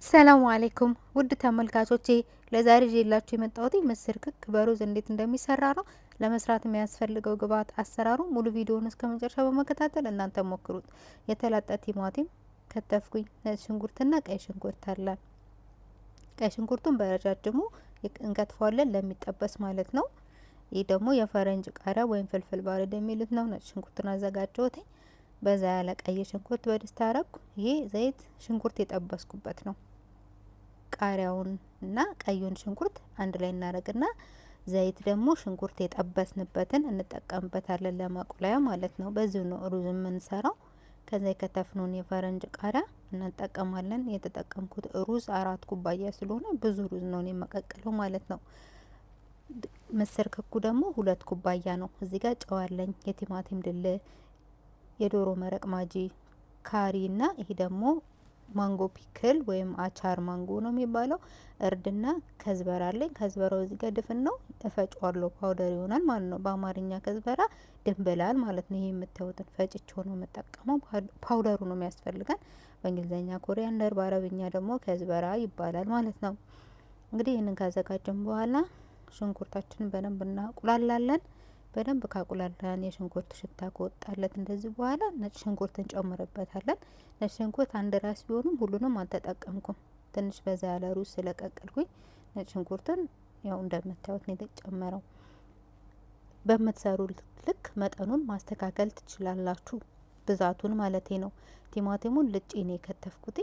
ሰላም አለይኩም ውድ ተመልካቾቼ፣ ለዛሬ ይዤላችሁ የመጣሁት ምስር ክክ በሩዝ እንዴት እንደሚሰራ ነው። ለመስራት የሚያስፈልገው ግብአት፣ አሰራሩ ሙሉ ቪዲዮውን እስከ መጨረሻ በመከታተል እናንተ ሞክሩት። የተላጠ ቲማቲም ከተፍኩኝ፣ ነጭ ሽንኩርትና ቀይ ሽንኩርት አለን። ቀይ ሽንኩርቱን በረጃጅሙ እንከትፈዋለን ለሚጠበስ ማለት ነው። ይህ ደግሞ የፈረንጅ ቃሪያ ወይም ፍልፍል ባርድ የሚሉት ነው። ነጭ ሽንኩርቱን አዘጋጀሁት። በዛ ያለ ቀይ ሽንኩርት በድስት አረኩ። ይሄ ዘይት ሽንኩርት የጠበስኩበት ነው። ቃሪያውን እና ቀዩን ሽንኩርት አንድ ላይ እናደርግና ዘይት ደግሞ ሽንኩርት የጠበስንበትን እንጠቀምበታለን ለማቁላያ ማለት ነው። በዚሁ ነው ሩዝ የምንሰራው። ከዛ የከተፍነውን የፈረንጅ ቃሪያ እንጠቀማለን። የተጠቀምኩት ሩዝ 4 ኩባያ ስለሆነ ብዙ ሩዝ ነው የማቀቅለው ማለት ነው። ምስር ክኩ ደግሞ 2 ኩባያ ነው። እዚህ ጋር ጨው አለኝ፣ የቲማቲም ድል፣ የዶሮ መረቅ ማጂ፣ ካሪ እና ይሄ ደግሞ ማንጎ ፒክል ወይም አቻር ማንጎ ነው የሚባለው። እርድና ከዝበራ አለኝ። ከዝበራው እዚህ ጋር ድፍን ነው፣ እፈጫዋለሁ፣ ፓውደር ይሆናል ማለት ነው። በአማርኛ ከዝበራ ድንብላል ማለት ነው። ይሄ የምታዩትን ፈጭቼው ነው የምጠቀመው። ፓውደሩ ነው የሚያስፈልገን። በእንግሊዝኛ ኮሪያንደር፣ በአረብኛ ደግሞ ከዝበራ ይባላል ማለት ነው። እንግዲህ ይህንን ካዘጋጀን በኋላ ሽንኩርታችንን በደንብ እናቁላላለን። በደንብ ካቁላላን የሽንኩርት ሽታ ከወጣለት እንደዚህ በኋላ ነጭ ሽንኩርት እንጨምርበታለን። ነጭ ሽንኩርት አንድ ራስ ቢሆንም ሁሉንም አልተጠቀምኩም። ትንሽ በዛ ያለ ሩዝ ስለቀቀልኩኝ ነጭ ሽንኩርትን ያው እንደምታዩት ነው የተጨመረው። በምትሰሩት ልክ መጠኑን ማስተካከል ትችላላችሁ፣ ብዛቱን ማለቴ ነው። ቲማቲሙን ልጬ ነው የከተፍኩት።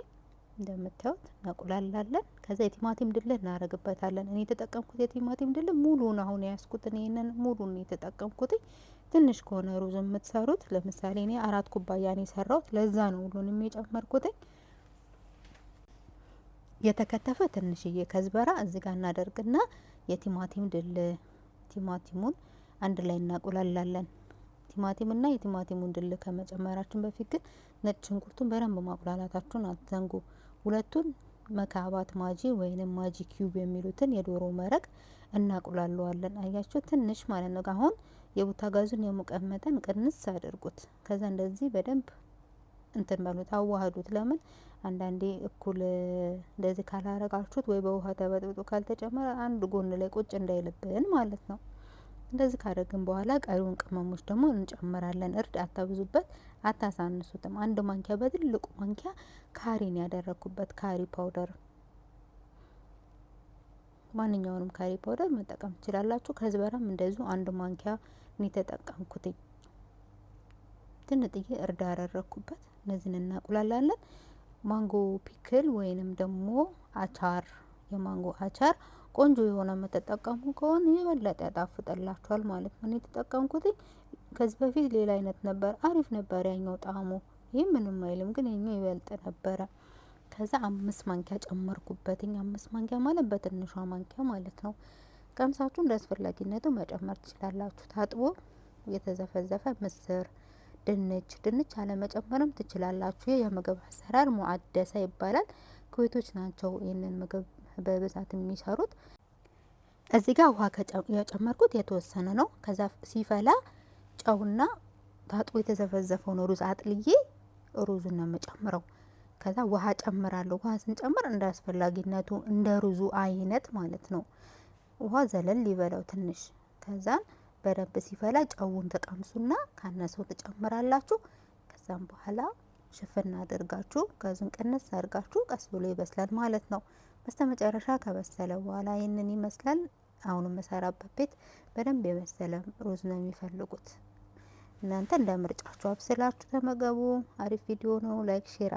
እንደምታዩት እናቁላላለን። ከዛ የቲማቲም ድል እናደርግበታለን። እኔ የተጠቀምኩት የቲማቲም ድል ሙሉን አሁን ያስኩት ይሄንን ሙሉን የተጠቀምኩት። ትንሽ ከሆነ ሩዝ የምትሰሩት ለምሳሌ እኔ 4 ኩባያ ነው የሰራሁት፣ ለዛ ነው ሁሉንም የጨመርኩት። የተከተፈ ትንሽዬ ከዝበራ እዚህ ጋር እናደርግና የቲማቲም ድል ቲማቲሙን አንድ ላይ እናቁላላለን። ቲማቲምና የቲማቲሙን ድል ከመጨመራችን በፊት ግን ነጭ ሽንኩርቱን በደንብ ማቁላላታችሁን አትዘንጉ። ሁለቱን መካባት ማጂ ወይንም ማጂ ኪዩብ የሚሉትን የዶሮ መረቅ እናቁላለዋለን። አያችሁ ትንሽ ማለት ነው። አሁን የቡታ ጋዙን የሙቀት መጠን ቅንስ አድርጉት። ከዛ እንደዚህ በደንብ እንትን በሉት፣ አዋህዱት። ለምን አንዳንዴ እኩል እንደዚህ ካላረጋችሁት ወይ በውሃ ተበጥብጦ ካልተጨመረ አንድ ጎን ላይ ቁጭ እንዳይልብን ማለት ነው። እንደዚህ ካደረግን በኋላ ቀሪውን ቅመሞች ደግሞ እንጨምራለን። እርድ አታብዙበት፣ አታሳንሱትም። 1 ማንኪያ በትልቁ ማንኪያ ካሪን ያደረኩበት ካሪ ፓውደር፣ ማንኛውንም ካሪ ፓውደር መጠቀም ትችላላችሁ። ከዝበራም እንደዚሁ 1 ማንኪያ ነው የተጠቀምኩት። ትንጥዬ እርድ አደረኩበት። እነዚህን እናቁላላለን። ማንጎ ፒክል ወይንም ደግሞ አቻር፣ የማንጎ አቻር ቆንጆ የሆነ የምትጠቀሙ ከሆነ የበለጠ ያጣፍጥላችኋል ማለት ነው። እኔ የተጠቀምኩት ከዚህ በፊት ሌላ አይነት ነበር፣ አሪፍ ነበር ያኛው ጣዕሙ። ይህ ምንም አይልም፣ ግን የኛው ይበልጥ ነበረ። ከዛ 5 ማንኪያ ጨመርኩበት። 5 ማንኪያ ማለት በትንሿ ማንኪያ ማለት ነው። ቀምሳችሁ እንደ አስፈላጊነቱ መጨመር ትችላላችሁ። ታጥቦ የተዘፈዘፈ ምስር፣ ድንች አለመጨመርም ትችላላችሁ። ይህ የምግብ አሰራር ሙአደሳ ይባላል። ኩዌቶች ናቸው ይህንን ምግብ በብዛት የሚሰሩት። እዚህ ጋር ውሃ የጨመርኩት የተወሰነ ነው። ከዛ ሲፈላ ጨውና ታጥቦ የተዘፈዘፈውን ሩዝ አጥልዬ ሩዙን ነው የምጨምረው። ከዛ ውሃ ጨምራለሁ። ውሃ ስንጨምር እንደ አስፈላጊነቱ እንደ ሩዙ አይነት ማለት ነው። ውሃ ዘለል ሊበላው ትንሽ። ከዛ በደንብ ሲፈላ ጨውን ተቀምሱና ካነሰው ትጨምራላችሁ። ከዛም በኋላ ሽፍና አድርጋችሁ ጋዙን ቀነስ አድርጋችሁ ቀስ ብሎ ይበስላል ማለት ነው። በስተመጨረሻ ከበሰለ በኋላ ይህንን ይመስላል። አሁን የምሰራበት ቤት በደንብ የበሰለ ሩዝ ነው የሚፈልጉት። እናንተ እንደ ምርጫችሁ አብስላችሁ ተመገቡ። አሪፍ ቪዲዮ ነው። ላይክ ሼር